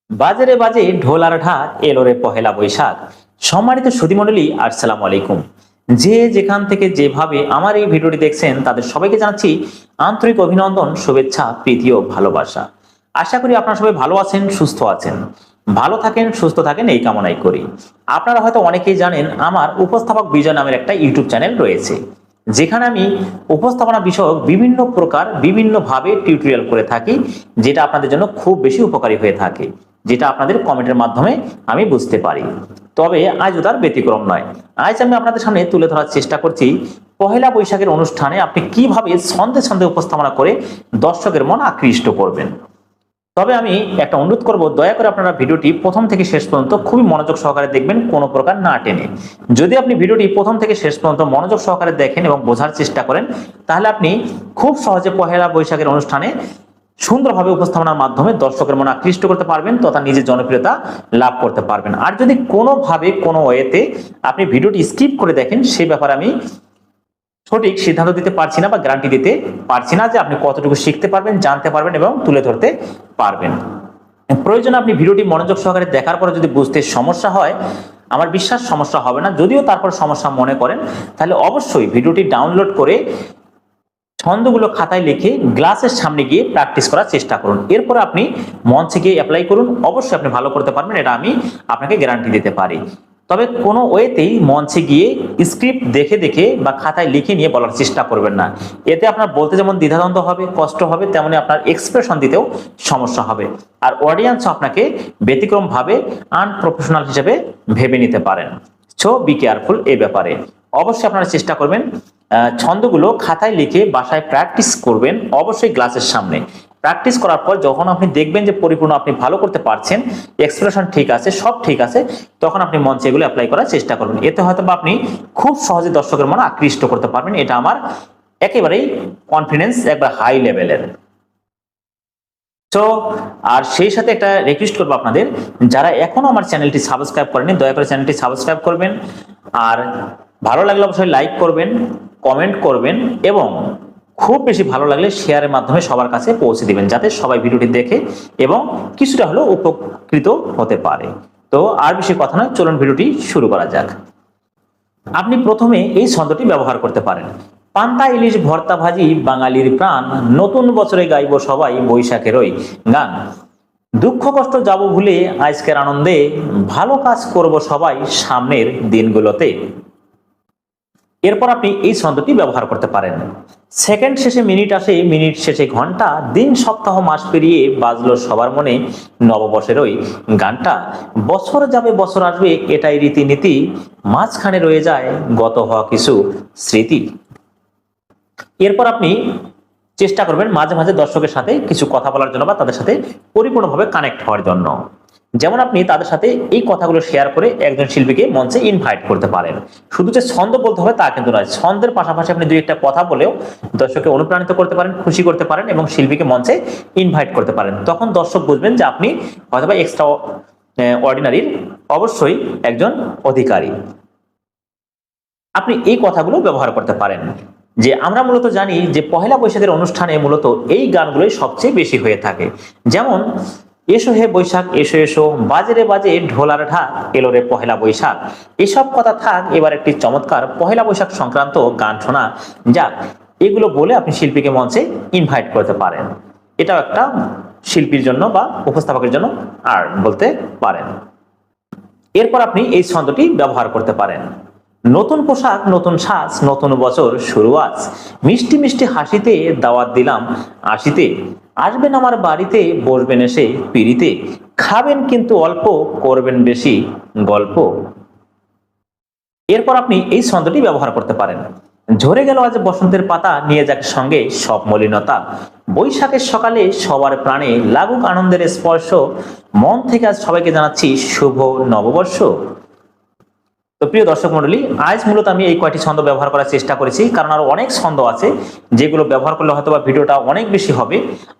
বাজারে বাজে ঢোল আর ঢাক এলো রে পহেলা বৈশাখ। সম্মানিত সুধীমণ্ডলী, আসসালামু আলাইকুম। যে যেখান থেকে যেভাবে আমার এই ভিডিওটি দেখছেন তাদের সবাইকে জানাচ্ছি আন্তরিক অভিনন্দন, শুভেচ্ছা, প্রীতি ও ভালোবাসা। আশা করি আপনারা সবাই ভালো আছেন, সুস্থ আছেন। ভালো থাকেন, সুস্থ থাকেন এই কামনাই করি। আপনারা হয়তো অনেকেই জানেন আমার উপস্থাপক বিজয় নামের একটা ইউটিউব চ্যানেল রয়েছে, যেখানে আমি উপস্থাপনা বিষয়ক বিভিন্ন প্রকার বিভিন্নভাবে টিউটোরিয়াল করে থাকি, যেটা আপনাদের জন্য খুব বেশি উপকারী হয়ে থাকে, যেটা আপনাদের কমেন্টের মাধ্যমে আমি বুঝতে পারি। তবে আজও তার ব্যতিক্রম নয়। আজ আমি আপনাদের সামনে তুলে ধরার চেষ্টা করছি পহেলা বৈশাখের অনুষ্ঠানে আপনি কিভাবে ছন্দে ছন্দে উপস্থাপনা করে দর্শকের মন আকৃষ্ট করবেন। তবে আমি একটা অনুরোধ করব, দয়া করে আপনারা ভিডিওটি প্রথম থেকে শেষ পর্যন্ত খুবই মনোযোগ সহকারে দেখবেন, কোনো প্রকার না টেনে। যদি আপনি ভিডিওটি প্রথম থেকে শেষ পর্যন্ত মনোযোগ সহকারে দেখেন এবং বোঝার চেষ্টা করেন, তাহলে আপনি খুব সহজে পহেলা বৈশাখের অনুষ্ঠানে সুন্দরভাবে উপস্থাপনার মাধ্যমে দর্শকের মন আকৃষ্ট করতে পারবেন তথা নিজের জনপ্রিয়তা লাভ করতে পারবেন। আর যদি কোনোভাবে কোনো ওয়েতে আপনি ভিডিওটি স্কিপ করে দেখেন, সেই ব্যাপারে আমি সঠিক সিদ্ধান্ত দিতে পারছি না বা গ্যারান্টি দিতে পারছি না যে আপনি কতটুকু শিখতে পারবেন, জানতে পারবেন এবং তুলে ধরতে পারবেন। প্রয়োজনে আপনি ভিডিওটি মনোযোগ সহকারে দেখার পরে যদি বুঝতে সমস্যা হয়, আমার বিশ্বাস সমস্যা হবে না, যদিও তারপর সমস্যা মনে করেন, তাহলে অবশ্যই ভিডিওটি ডাউনলোড করে ছন্দগুলো খাতায় লিখে গ্লাসের সামনে গিয়ে প্র্যাকটিস করার চেষ্টা করুন। এরপর আপনি মঞ্চে গিয়ে অ্যাপ্লাই করুন, অবশ্যই আপনি ভালো করতে পারবেন, এটা আমি আপনাকে গ্যারান্টি দিতে পারি। তবে কোনো ওয়েতেই মঞ্চে গিয়ে স্ক্রিপ্ট দেখে দেখে বা খাতায় লিখে নিয়ে বলার চেষ্টা করবেন না। এতে আপনার বলতে যেমন দ্বিধাদ্বন্দ্ব হবে, কষ্ট হবে, তেমনি আপনার এক্সপ্রেশন দিতেও সমস্যা হবে। আর অডিয়েন্স আপনাকে ব্যতিক্রমভাবে আনপ্রফেশনাল হিসেবে ভেবে নিতে পারেন। সো বি কেয়ারফুল এই ব্যাপারে। অবশ্যই আপনারা চেষ্টা করবেন ছন্দগুলো খাতায় লিখে বাসায় প্র্যাকটিস করবেন, অবশ্যই গ্লাসের সামনে প্র্যাকটিস করার পর যখন আপনি দেখবেন যে পরিপূর্ণ আপনি ভালো করতে পারছেন, এক্সপ্রেশন ঠিক আছে, সব ঠিক আছে, তখন আপনি মঞ্চে এগুলো অ্যাপ্লাই করার চেষ্টা করবেন। এতে হয়তো বা আপনি খুব সহজে দর্শকের মনে আকৃষ্ট করতে পারবেন। এটা আমার একেবারেই কনফিডেন্স একবার হাই লেভেলের। তো আর সেই সাথে একটা রিকোয়েস্ট করবো আপনাদের, যারা এখনো আমার চ্যানেলটি সাবস্ক্রাইব করেনি, দয়া করে চ্যানেলটি সাবস্ক্রাইব করবেন। আর ভালো লাগলে অবশ্যই লাইক করবেন, কমেন্ট করবেন এবং খুব বেশি ভালো লাগলে শেয়ারের মাধ্যমে সবার কাছে পৌঁছে দিবেন, যাতে সবাই ভিডিওটি দেখে এবং কিছুটা হলেও উপকৃত হতে পারে। তো আর বেশি কথা নয়, চলুন ভিডিওটি শুরু করা যাক। আপনি প্রথমে এই ছন্দটি ব্যবহার করতে পারেন। পান্তা ইলিশ ভর্তা ভাজি বাঙালির প্রাণ, নতুন বছরে গাইব সবাই বৈশাখের ওই গান। দুঃখ কষ্ট যাব ভুলে আজকের আনন্দে, ভালো কাজ করব সবাই সামনের দিনগুলোতে। এরপর আপনি এই ছন্দটি ব্যবহার করতে পারেন। সেকেন্ড শেষে মিনিট আসে, মিনিট শেষে ঘন্টা, দিন সপ্তাহ মাস পেরিয়ে বাজলো সবার মনে নববর্ষের ওই গানটা। বছর যাবে বছর আসবে এটাই রীতিনীতি, মাঝখানে রয়ে যায় গত হওয়া কিছু স্মৃতি। এরপর আপনি চেষ্টা করবেন মাঝে মাঝে দর্শকের সাথে কিছু কথা বলার জন্য বা তাদের সাথে পরিপূর্ণভাবে কানেক্ট হওয়ার জন্য। যেমন আপনি তাদের সাথে এই কথাগুলো শেয়ার করে একজন শিল্পীকে মঞ্চে ইনভাইট করতে পারেন। শুধু যে ছন্দ বলতে হবে তা কিন্তু নয়, ছন্দের পাশাপাশি আপনি দুই একটা কথা বলেও দর্শককে অনুপ্রাণিত করতে পারেন, খুশি করতে পারেন এবং শিল্পীকে মঞ্চে ইনভাইট করতে পারেন। তখন দর্শক বুঝবেন যে আপনি হয়তো বা এক্সট্রা অর্ডিনারির অবশ্যই একজন অধিকারী। আপনি এই কথাগুলো ব্যবহার করতে পারেন। যে আমরা মূলত জানি যে পহেলা বৈশাখের অনুষ্ঠানে মূলত এই গানগুলোই সবচেয়ে বেশি হয়ে থাকে। যেমন এসো হে বৈশাখ এসো এসো, বাজে রে বাজে ঢোলার ঢাক, এলো রে পহেলা বৈশাখ। এসব কথা থাক, এবার একটি চমৎকার পহেলা বৈশাখ সংক্রান্ত গান শোনা যাক। এগুলো বলে আপনি শিল্পীকে মঞ্চে ইনভাইট করতে পারেন। এটাও একটা শিল্পীর জন্য বা উপস্থাপকের জন্য আর্ট বলতে পারেন। এরপর আপনি এই ছন্দটি ব্যবহার করতে পারেন। নতুন পোশাক নতুন সাজ, নতুন বছর শুরু আজ, মিষ্টি মিষ্টি হাসিতে দাওয়াত দিলাম আসিতে, আসবেন আমার বাড়িতে বসবেন এসে পিড়িতে, খাবেন কিন্তু অল্প করবেন বেশি গল্প। এরপর আপনি এই ছন্দটি ব্যবহার করতে পারেন। ঝরে গেল আজ বসন্তের পাতা, নিয়ে যাক সঙ্গে সব মলিনতা, বৈশাখের সকালে সবার প্রাণে লাগুক আনন্দের স্পর্শ, মন থেকে আজ সবাইকে জানাচ্ছি শুভ নববর্ষ। তো প্রিয় দর্শক মন্ডলী, আজ মূলত আমি এই কয়টি ছন্দ ব্যবহার করার চেষ্টা করেছি, কারণ আরো অনেক ছন্দ আছে যেগুলো ব্যবহার করলে হয়তো বা ভিডিওটা অনেক বেশি হবে।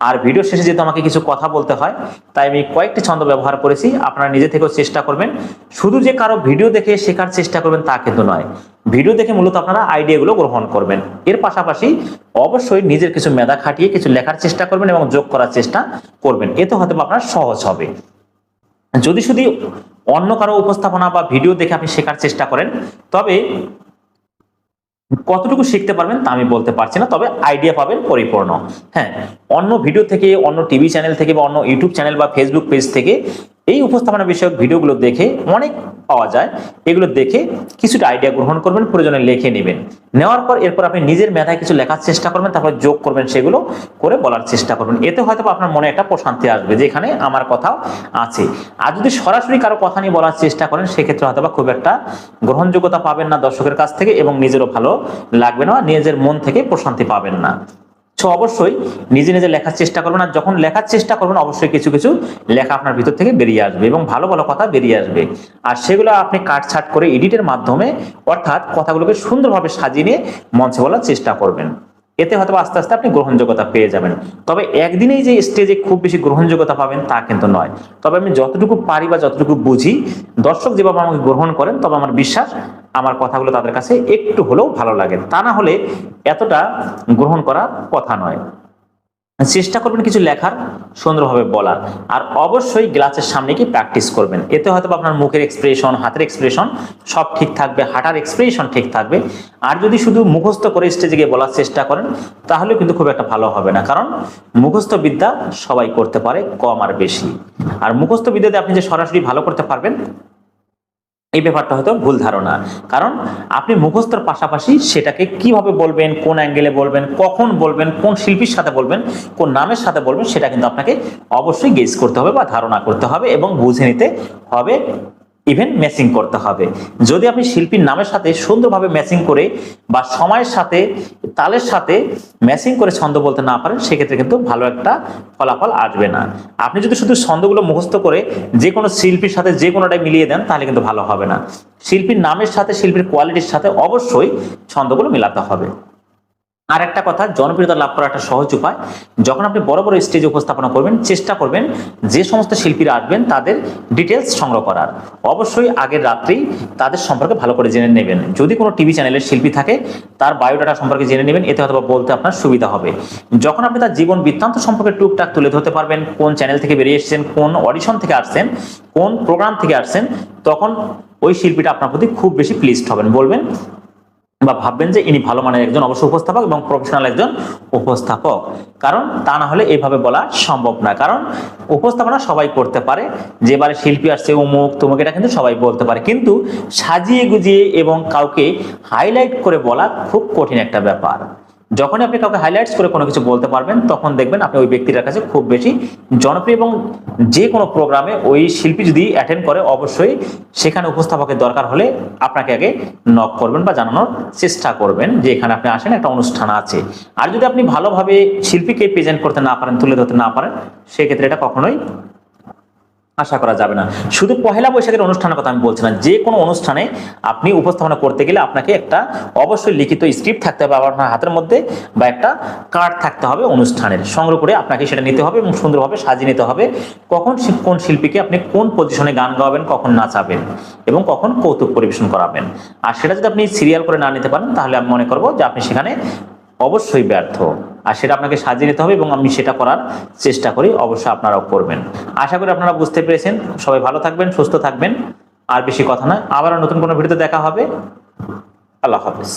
আর ভিডিও শেষে যেহেতু আমাকে কিছু কথা বলতে হয়, তাই আমি কয়েকটি ছন্দ ব্যবহার করেছি। আপনারা নিজে থেকেও চেষ্টা করবেন। শুধু যে কারো ভিডিও দেখে শেখার চেষ্টা করবেন তা কিন্তু নয়, ভিডিও দেখে মূলত আপনারা আইডিয়াগুলো গ্রহণ করবেন। এর পাশাপাশি অবশ্যই নিজের কিছু মেধা খাটিয়ে কিছু লেখার চেষ্টা করবেন এবং যোগ করার চেষ্টা করবেন। এতে হয়তো আপনার সহজ হবে। যদি শুধু অন্য কারো উপস্থাপনা বা ভিডিও দেখে আপনি শেখার চেষ্টা করেন, তবে কতটুকু শিখতে পারবেন তা আমি বলতে পারছি না, তবে আইডিয়া পাবেন পরিপূর্ণ। হ্যাঁ, অন্য ভিডিও থেকে, অন্য টিভি চ্যানেল থেকে বা অন্য ইউটিউব চ্যানেল বা ফেসবুক পেজ থেকে এই উপস্থাপনা বিষয়ক ভিডিওগুলো দেখে অনেক পাওয়া যায়। এগুলো দেখে কিছুটা আইডিয়া গ্রহণ করবেন, প্রয়োজনে লিখে নেবেন। নেওয়ার পর এরপর আপনি নিজের মেধায় কিছু লেখার চেষ্টা করবেন, তারপর যোগ করবেন, সেগুলো করে বলার চেষ্টা করবেন। এতে হয়তো আপনার মনে একটা প্রশান্তি আসবে যে এখানে আমার কথাও আছে। আর যদি সরাসরি কারো কথা নিয়ে বলার চেষ্টা করেন, সেক্ষেত্রে হয়তো খুব একটা গ্রহণযোগ্যতা পাবেন না দর্শকের কাছ থেকে, এবং নিজেরও ভালো লাগবে না, নিজের মন থেকে প্রশান্তি পাবেন না। তো অবশ্যই নিজে নিজে লেখার চেষ্টা করবেন। আর যখন লেখার চেষ্টা করবেন, অবশ্যই কিছু কিছু লেখা আপনার ভিতর থেকে বেরিয়ে আসবে এবং ভালো ভালো কথা বেরিয়ে আসবে। আর সেগুলো আপনি কাটছাট করে এডিটের মাধ্যমে, অর্থাৎ কথাগুলোকে সুন্দরভাবে সাজিয়ে নিয়ে মঞ্চে বলার চেষ্টা করবেন। এতে হয়তো আস্তে আস্তে আপনি গ্রহণযোগ্যতা পেয়ে যাবেন। তবে একদিনেই যে স্টেজে খুব বেশি গ্রহণযোগ্যতা পাবেন তা কিন্তু নয়। তবে আমি যতটুকু পারি বা যতটুকু বুঝি, দর্শক যেভাবে আমাকে গ্রহণ করেন, তবে আমার বিশ্বাস আমার কথাগুলো তাদের কাছে একটু হলেও ভালো লাগে। তা না হলে এতটা গ্রহণ করার কথা নয়। চেষ্টা করবেন কিছু লেখার, সুন্দরভাবে বলার। আর অবশ্যই গ্লাসের সামনে কি প্র্যাকটিস করবেন। এতে হয়তো আপনার মুখের এক্সপ্রেশন, হাতের এক্সপ্রেশন সব ঠিক থাকবে, হাঁটার এক্সপ্রেশন ঠিক থাকবে। আর যদি শুধু মুখস্থ করে স্টেজে গিয়ে বলার চেষ্টা করেন, তাহলে কিন্তু খুব একটা ভালো হবে না। কারণ মুখস্থ বিদ্যা সবাই করতে পারে, কম আর বেশি। আর মুখস্থ বিদ্যাতে আপনি যে সরাসরি ভালো করতে পারবেন, এই ব্যাপারটা হয়তো ভুল ধারণা। কারণ আপনি মুখস্থর পাশাপাশি সেটাকে কিভাবে বলবেন, কোন অ্যাঙ্গেলে বলবেন, কখন বলবেন, কোন শিল্পীর সাথে বলবেন, কোন নামের সাথে বলবেন, সেটা কিন্তু আপনাকে অবশ্যই গেস করতে হবে বা ধারণা করতে হবে এবং বুঝে নিতে হবে, ইভেন ম্যাচিং করতে হবে। যদি আপনি শিল্পীর নামের সাথে সুন্দরভাবে ম্যাচিং করে বা সময়ের সাথে, তালের সাথে ম্যাচিং করে ছন্দ বলতে না পারেন, সেক্ষেত্রে কিন্তু ভালো একটা ফলাফল আসবে না। আপনি যদি শুধু ছন্দগুলো মুখস্থ করে যে কোনো শিল্পীর সাথে যে কোনোটাই মিলিয়ে দেন, তাহলে কিন্তু ভালো হবে না। শিল্পীর নামের সাথে, শিল্পীর কোয়ালিটির সাথে অবশ্যই ছন্দগুলো মিলাতে হবে। আর একটা কথা, জনপ্রিয়তা লাভ করার একটা সহজ উপায়, যখন আপনি বড় বড় স্টেজে উপস্থাপনা করবেন, চেষ্টা করবেন যে সমস্ত শিল্পীরা আসবেন তাদের ডিটেলস সংগ্রহ করার। অবশ্যই আগের রাত্রেই তাদের সম্পর্কে ভালো করে জেনে নেবেন। যদি কোনো টিভি চ্যানেলের শিল্পী থাকে, তার বায়োডাটা সম্পর্কে জেনে নেবেন। এতে হয়তো বলতে আপনার সুবিধা হবে। যখন আপনি তার জীবন বৃত্তান্ত সম্পর্কে টুকটাক তুলে ধরতে পারবেন, কোন চ্যানেল থেকে বেরিয়ে এসেছেন, কোন অডিশন থেকে আসছেন, কোন প্রোগ্রাম থেকে আসছেন, তখন ওই শিল্পীটা আপনার প্রতি খুব বেশি প্লিজড হবেন, বলবেন বা ভাববেন যে ইনি ভালো মানের একজন অবশ্য উপস্থাপক এবং প্রফেশনাল একজন উপস্থাপক। কারণ তা না হলে এইভাবে বলা সম্ভব না। কারণ উপস্থাপনা সবাই করতে পারে, যেবারে শিল্পী আসছে অমুক তমুক, এটা কিন্তু সবাই বলতে পারে, কিন্তু সাজিয়ে গুজিয়ে এবং কাউকে হাইলাইট করে বলা খুব কঠিন একটা ব্যাপার। যখন আপনি কাউকে হাইলাইটস করে কোনো কিছু বলতে পারবেন, তখন দেখবেন আপনি ওই ব্যক্তিটার কাছে খুব বেশি জনপ্রিয়। এবং যে কোনো প্রোগ্রামে ওই শিল্পী যদি অ্যাটেন্ড করে, অবশ্যই সেখানে উপস্থাপকের দরকার হলে আপনাকে আগে নক করবেন বা জানানোর চেষ্টা করবেন যে এখানে আপনি আসেন, একটা অনুষ্ঠান আছে। আর যদি আপনি ভালোভাবে শিল্পীকে প্রেজেন্ট করতে না পারেন, তুলে ধরতে না পারেন, সেক্ষেত্রে এটা কখনোই আশা করা যাবে না। শুধু পহেলা বৈশাখের অনুষ্ঠানের কথা আমি বলছি না, যে কোনো অনুষ্ঠানে আপনি উপস্থাপনা করতে গেলে আপনাকে একটা অবশ্যই লিখিত স্ক্রিপ্ট থাকতে হবে আপনার হাতের মধ্যে, বা একটা কার্ড থাকতে হবে অনুষ্ঠানের, সংগ্রহ করে আপনাকে সেটা নিতে হবে এবং সুন্দরভাবে সাজিয়ে নিতে হবে। কখন কোন শিল্পীকে আপনি কোন পজিশনে গান গাওয়াবেন, কখন নাচাবেন এবং কখন কৌতুক পরিবেশন করাবেন। আর সেটা যদি আপনি সিরিয়াল করে না নিতে পারেন, তাহলে আমি মনে করবো যে আপনি সেখানে অবশ্যই ব্যর্থ। আর সেটা আপনাকে সাজিয়ে নিতে হবে এবং আমি সেটা করার চেষ্টা করি, অবশ্যই আপনারাও করবেন। আশা করি আপনারা বুঝতে পেরেছেন। সবাই ভালো থাকবেন, সুস্থ থাকবেন। আর বেশি কথা নয়, আবারও নতুন কোনো ভিডিওতে দেখা হবে। আল্লাহ হাফেজ।